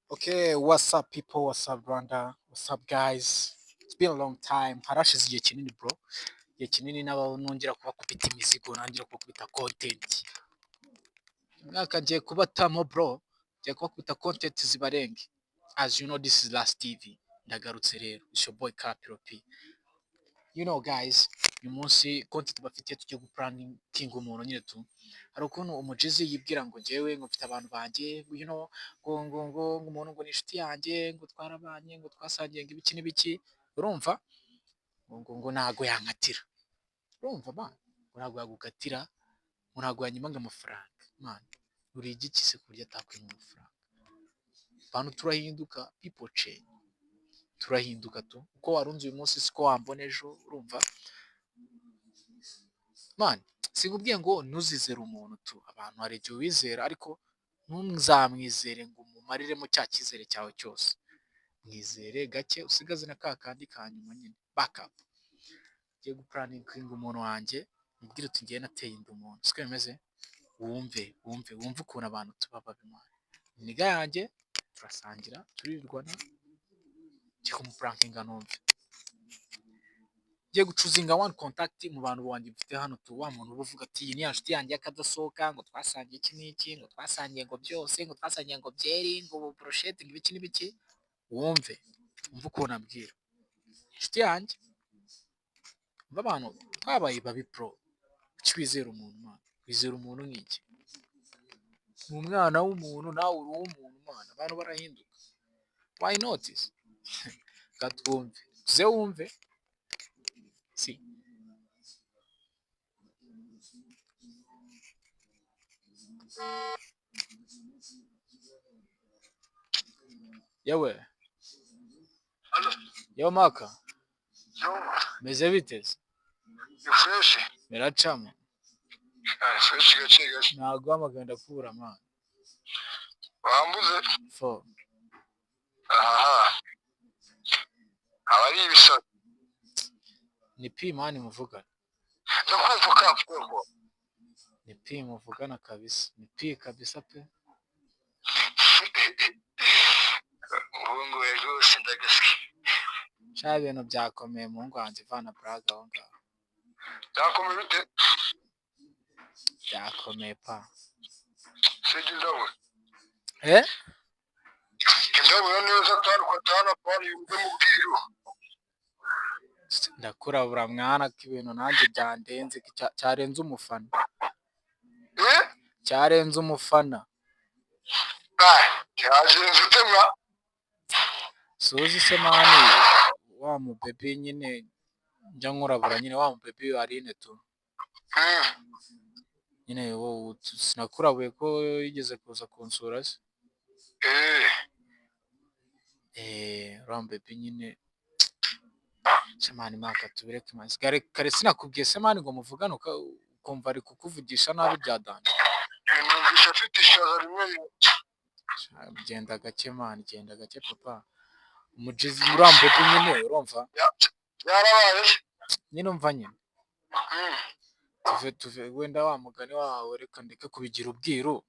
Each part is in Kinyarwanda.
Okay, what's up people? What's up Rwanda? What's up guys? It's been a long time. Harashize igihe kinini bro. Igihe kinini n'abaho nongera kubakubita imizigo, nongera kubakubita content. Mwaka ngiye kubatamo bro. Ngiye kubakubita content zibarenge. As you know, this is Last TV. Ndagarutse rero. It's your boy Kapiro P. You know guys, uyu munsi content bafitiye tugiye gupranking umuntu nyine tu. Hari ukuntu umujizi yibwira ngo njyewe ngo mfite abantu banjye, you know, ngo umuntu ngo ni inshuti yanjye, ngo twarabanye, ngo twasangiye ngo ibiki n'ibiki, urumva? Ngo ntago yankatira. Urumva man? Ngo ntago yagukatira, ngo ntago yanyimanga amafaranga. Man, uri igiki se ku buryo atakwima amafaranga? Abantu turahinduka, people change. Turahinduka tu. Uko warunze uyu munsi siko wambona ejo, urumva? Man, sinkubwiye ngo ntuzizere umuntu tu. Abantu hari igihe wizera ariko ntuzamwizere ngo umumariremo cya cyizere cyawe cyose. Mwizere gake usigaze na ka kandi ka nyuma nyine. Backup. Ugiye gupuraninga umuntu wanjye, mubwire uti ngiye nateye inda umuntu. Siko bimeze? Wumve ukuntu abantu tuba babimana. Niga yanjye turasangira, turirirwana, ngiye kumupuraninga numve. Ngiye gucuzinga one contact mu bantu banjye mfite hano tu, wa muntu uvuga ati iyi ni ya nshuti yanjye y'akadasohoka, ngo twasangiye iki n'iki, ngo twasangiye ngo byose, ngo twasangiye ngo byeri, ngo brochette, ngo ibiki n'ibiki. Wumve ukuntu ambwira. Inshuti yanjye, umva abantu twabaye babi pro. Kuki wizera umuntu man? Wizera umuntu nk'iki? Ni umwana w'umuntu, nawe uri uw'umuntu man. Abantu barahinduka. Why notice? Katwumve. Tuze wumve. Si. Yewe. Yo maka. Meze bite se? Ni fresh. Biracamo. Fresh gace gace. Ntago amaganda kubura man. Wambuze? Fo. Aha. Abari ibisa. Ni pi mani muvugana. Ndakumva kavuga. Ni pi muvugana kabisa. Ni pi kabisa pe. Ubungu rwose ndagaske. Sha ibintu byakomeye mu ngo wanjye vana Braga aho ngaho. Byakomeye bite? Byakomeye pa. Sije ndawe. Ndawe neza atanu pari yumve mu bwiro. Ndakurabura mwana k'ibintu nanjye byandenze cyarenze umufana. Cyarenze umufana. Cyarenze utemwa. Suzi se mani wa mu baby nyine njya nkurabura nyine wa mu baby Aline tu. Nyine wowe sinakurabuye ko yigeze kuza kunsura se. Wa mu baby nyine Semani maka tubireke manzi. Kare sinakubwiye se mani ngo muvugane ukumva ari kukuvugisha nabi byadanje. Numvisha afite ishaza rimwe. Genda gake mani, genda gake papa. Umujizi murambe pe nyine urumva? Yarabaye. Nyine umva nyine. Tuve wenda wa mugani wawe reka ndeke kubigira ubwiru.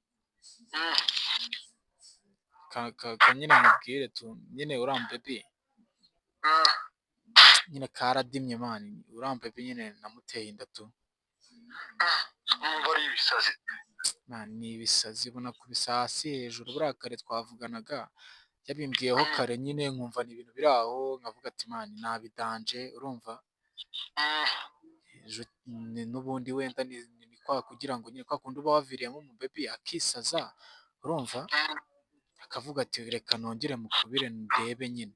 Nyine mubwire tu nyine urambe pe. Nyine karadimye mani, urambe pe nyine namuteye inda tu. Mbari ibisazi. Man ni ibisazi ubona kubisa hasi hejuru buriya kare twavuganaga. Yabimbwiyeho kare nyine nkumva ni ibintu biri aho nkavuga ati man nabidanje urumva? N'ubundi wenda ni kwa kugira ngo nyine kwa kundi uba waviriyemo mu baby akisaza urumva? Akavuga ati reka nongere mukubire ndebe nyine.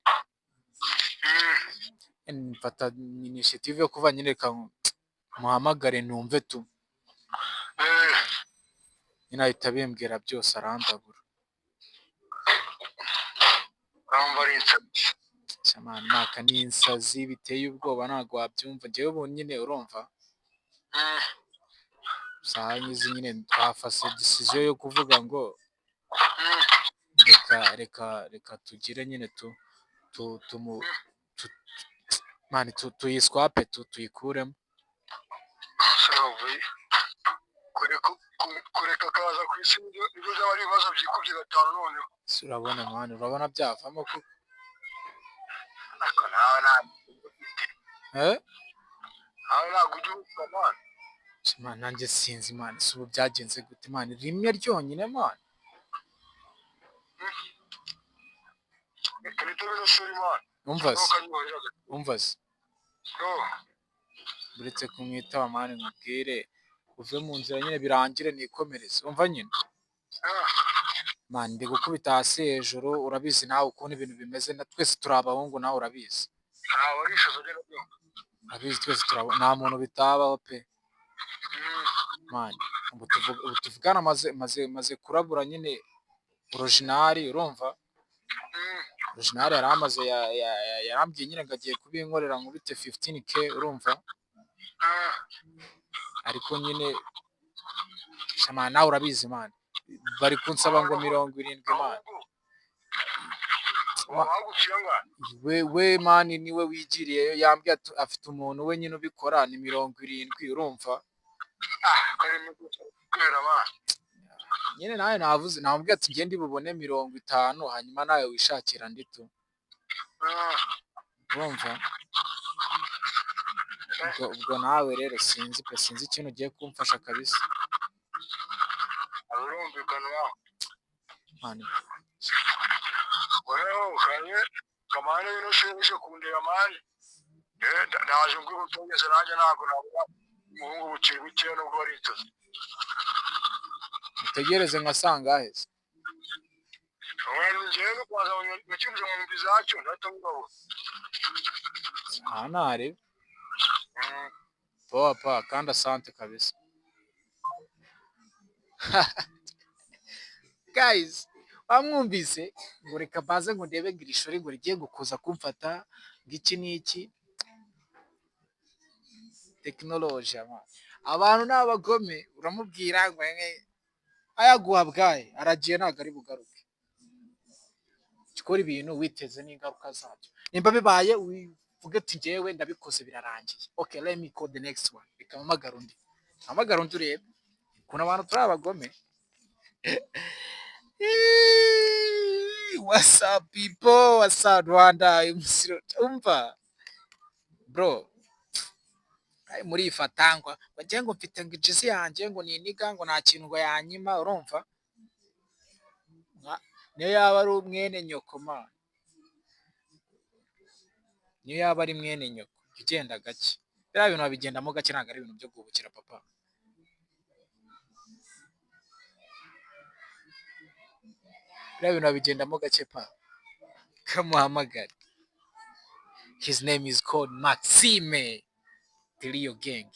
Mfata initiative yo kuva nyine reka muhamagare numve tu. Nyine ahita bimbwira byose arandabura. Samani maka ni insazi biteye ubwoba ntago wabyumva njyewe ubu nyine urumva? Saha nyizi nyine twafase decision yo kuvuga ngo reka tugire nyine mani tuyiswape tuyikuremo. kureka akaza ku isi nibyo byaba ari ibibazo byikubye gatanu noneho. urabona mani, urabona byavamo ko ariko nawe ntabwo eh ujya ubupfa mani. man, nanjye sinzi mani, si ubu byagenze gute mani, rimwe ryonyine mani. Reka bino shuri mani. umva se Ntukanyohereza. umva se uretse kumwitaba mani nkubwire uve mu nzira nyine birangire nikomereze, umva nyine mani, ndi gukubita hasi hejuru, urabizi nawe ukuntu ibintu bimeze, na twese turi abahungu nawe urabizi, ntawe arishoza ugera byumva. urabizi twese nta muntu bitabaho pe mani. ubu tuvugana maze kurabura nyine orojinari, urumva orojinari yarambwiye nyine ngo agiye kubinkorera nkubite 15k, urumva ariko nyine shamana nawe urabizi mani, bari kunsaba ngo 70 mani. we mani niwe wigiriyeyo, yambwiye afite umuntu we nyine ubikora ni 70, urumva nyine nawe navuze, namubwiye ati ngende bubone 50 hanyuma nawe wishakira ndito, urumva ubwo nawe rero sinzi pe, sinzi ikintu ugiye kumfasha kabisa mani. wewe kanye kamane bino shuri kundeba mani. Ndaje ngo utongeze nanjye ntabwo nabura umuhungu bukiri bukeya nubwo ari itoze. utegereze nka sangahe se? Njyewe no kwaza nyacyumje mu mbi zacyo ndatamugabo. ntare poa poa kandi asante kabisa guys, wamwumvise ngo reka baze ngo ndebe ngo iri shuri ngo rigiye gukuza kumfata ngo iki n'iki tekinoloji. abantu ni abagome, uramubwira ngo ayaguha bwaye aragiye ntabwo ari bugaruke. ukora ibintu witeze n'ingaruka zabyo, nimba bibaye uvuge ati njyewe ndabikoze birarangiye, okay let me call the next one, bikamamagara undi, amagara undi urebe ukuntu abantu turi abagome. What's up people, what's up Rwanda, umva bro, muri ifatangwa wagiye ngo mfite ngo ijizi yanjye ngo niniga ngo nta kintu ngo yanyima, urumva niyo yaba ari umwene nyoko man, niyo yaba ari mwene nyoko ugenda gake, biriya bintu babigendamo gake, ntabwo ari ibintu byo guhubukira papa. biriya bintu babigendamo gake pa, kamuhamagare. His name is called Maxime Trio Gang.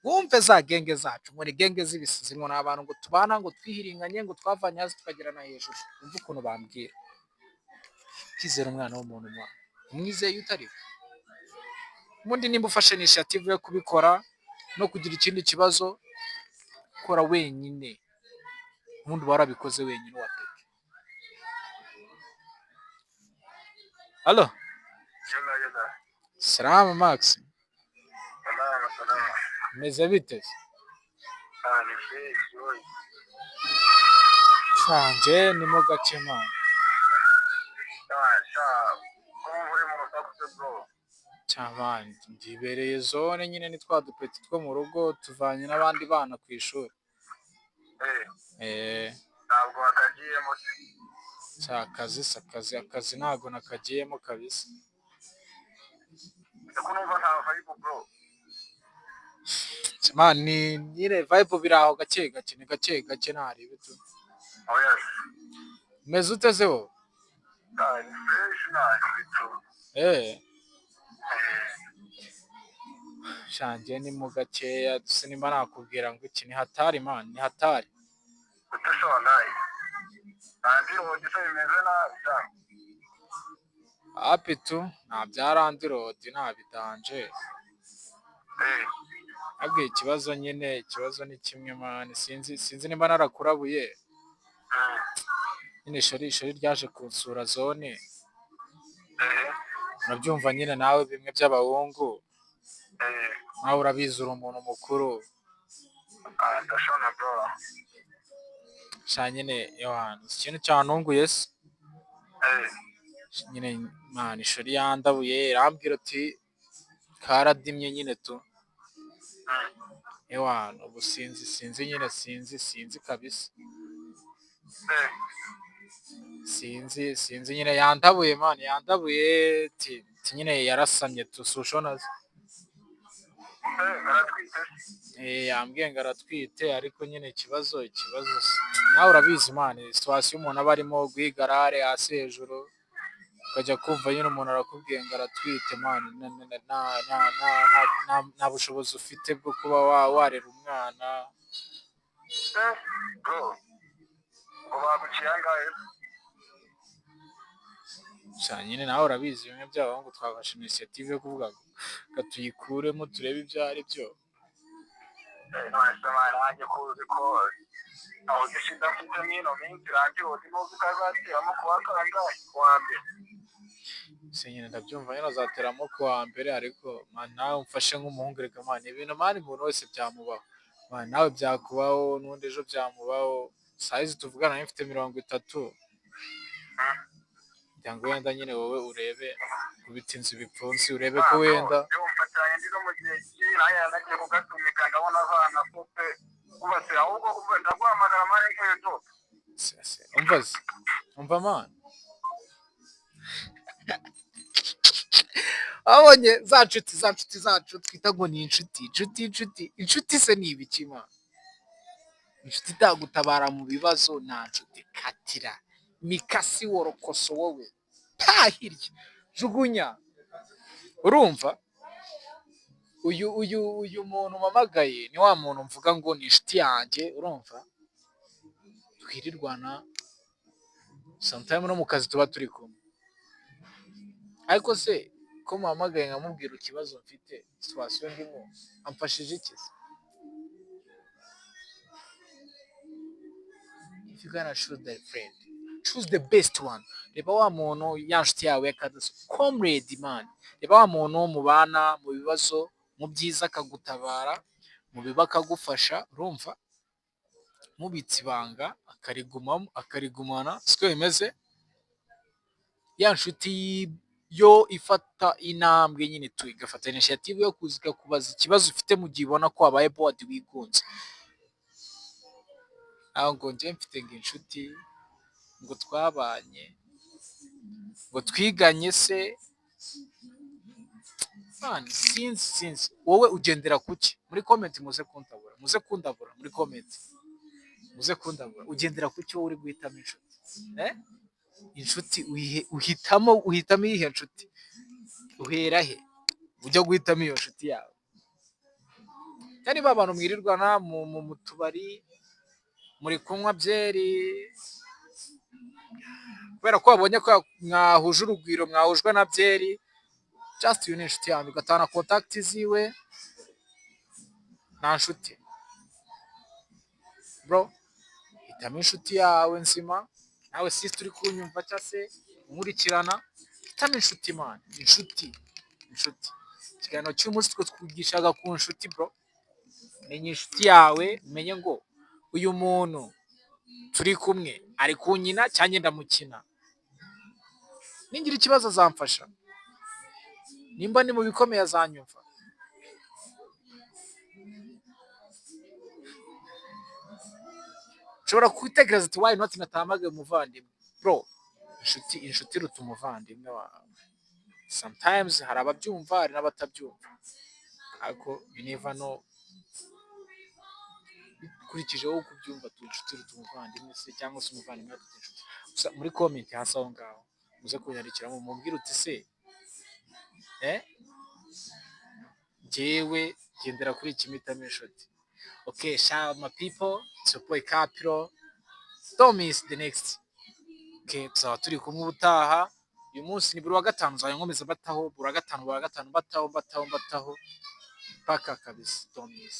wumve za genge zacu ngo ni genge z'ibisizi, ngo ni abantu ngo tubana ngo twihiringanye ngo twavanye hasi tukagerana hejuru. wumve ukuntu bambwira, kwizera umwana w'umuntu mwana umwizeye utari ubundi, nimba ufashe initiative yo kubikora no kugira ikindi kibazo, kora wenyine, ubundi warabikoze wenyine wateke. Halo salama Max, meze bite? Sanje ni mo gake man, cyabandi ndibereye zone nyine, ni twa dupeti two mu rugo tuvanye n'abandi bana ku ishuri. ntabwo wakagiyemo akazi ntago nakagiyemo kabisa. ko numva nta vibe bro. man ni nyine vibe biri aho gake gake, ni gake gake ntarebe tu. Oh yes. meze uteze wowe? Fresh nice. shanjye ni mu gakeya, sinimba nakubwira ngo iki ni hatari man, ni hatari. Utasho nice. Andiro wogise bimeze nabi cyane. Happy tu nta byarandirodi nta bidanje. abwiye ikibazo nyine, ikibazo ni kimwe man, sinzi nimba narakurabuye nyine, ishuri ryaje kunsura zone, urabyumva nyine nawe, bimwe by'abahungu nawe urabizi uri umuntu mukuru, ndashona bro. sha nyine yohana ikintu cyantunguye se Eh, nyine man ishuri yandabuye irambwira ati karadimye nyine tu yohana ubu sinzi nyine sinzi kabisa eh, sinzi nyine yandabuye man yandabuye nyine yarasamye tu sushona aratwite. yambwiye ngo aratwite ariko nyine ikibazo nawe urabizi man situation umuntu aba arimo guhigarare hasi hejuru ukajya kumva nyine umuntu arakubwiye ngo aratwite man nta bushobozi ufite bwo kuba warera umwana Bro, ngo baguciye angahe? nyine nawe urabizi bimwe by'abahungu twafashe initiative yo kuvuga ngo tuyikuremo turebe ibyo ari byo None se mwana nanjye kuzi ko aho gishinda mfite mwino minsi rangiye uzi n'uzi ko azateramo kuwa kangahe? Kuwa mbere. nyine ndabyumva nyine azateramo ku wa mbere ariko man nawe umfashe nk'umuhungu reka man ibintu man umuntu wese byamubaho man nawe byakubaho n'undi ejo byamubaho sayizi tuvugana mfite 30 kugira ngo wenda nyine wowe urebe kubita inzu ibipfunsi urebe ko wenda mfatanye ndi no mu gihe cy'inaye nagiye kugatumika ndabona abana sope ubase ahubwo ndaguhamagara mare nk'ejo. umva man abonye za nshuti zacu twita ngo ni inshuti se ni ibiki man inshuti itagutabara mu bibazo nta nshuti katira mikasi worokoso wowe tahirya jugunya urumva uyu muntu mpamagaye ni wa muntu mvuga ngo ni inshuti yanjye urumva twirirwana sometime no mu kazi tuba turi kumwe ariko se ko muhamagaye nkamubwira ikibazo mfite situation ndimo amfashije iki se if you gonna choose that friend choose the best one reba wa muntu ya nshuti yawe y'akadaso comrade man reba wa muntu mubana mu bibazo mu byiza akagutabara mu biba akagufasha urumva mubitse ibanga akarigumana siko bimeze ya nshuti yo ifata intambwe nyine tu igafata initiative yo kuza kubaza ikibazo ufite mu gihe ibona ko wabaye bored wigunze aho ngo njye mfite ngo inshuti ngo twabanye ngo twiganye se man sinzi wowe ugendera kuki muri comment muze kundabura muri comment muze kundabura ugendera kuki wowe uri guhitamo inshuti inshuti uhitamo iyihe nshuti uhera he ujya guhitamo iyo nshuti yawe kandi ba bantu mwirirwana mu tubari muri kunywa byeri kubera ko wabonye ko mwahuje urugwiro mwahujwe na byeri just uyu ni inshuti yanjye ugatana contact ziwe nta nshuti bro hitamo inshuti yawe nzima nawe sisi turi kunyumva cyangwa se nkurikirana hitamo inshuti man inshuti ikiganiro cy'umunsi twe twigishaga ku nshuti bro menya inshuti yawe umenye ngo uyu muntu turi kumwe ari kunyina cyangwa ndamukina ningira ikibazo azamfasha nimba ni mu bikomeye azanyumva ushobora kwitegereza ati why not natamage umuvandimwe bro inshuti iruta umuvandimwe wawe sometimes hari ababyumva hari n'abatabyumva ariko you never know ukurikije wowe uko ubyumva tu inshuti iruta umuvandimwe se cyangwa se umuvandimwe aruta inshuti gusa muri comment hasi aho ngaho muze kunyandikira mubwire uti se njyewe gendera kuri iki mpitamo inshuti okay shout my people it's your boy Capiro don't miss the next okay tuzaba turi kumwe ubutaha uyu munsi ni buri wa gatanu nzajya nkomeza buri wa gatanu bataho paka kabisa don't miss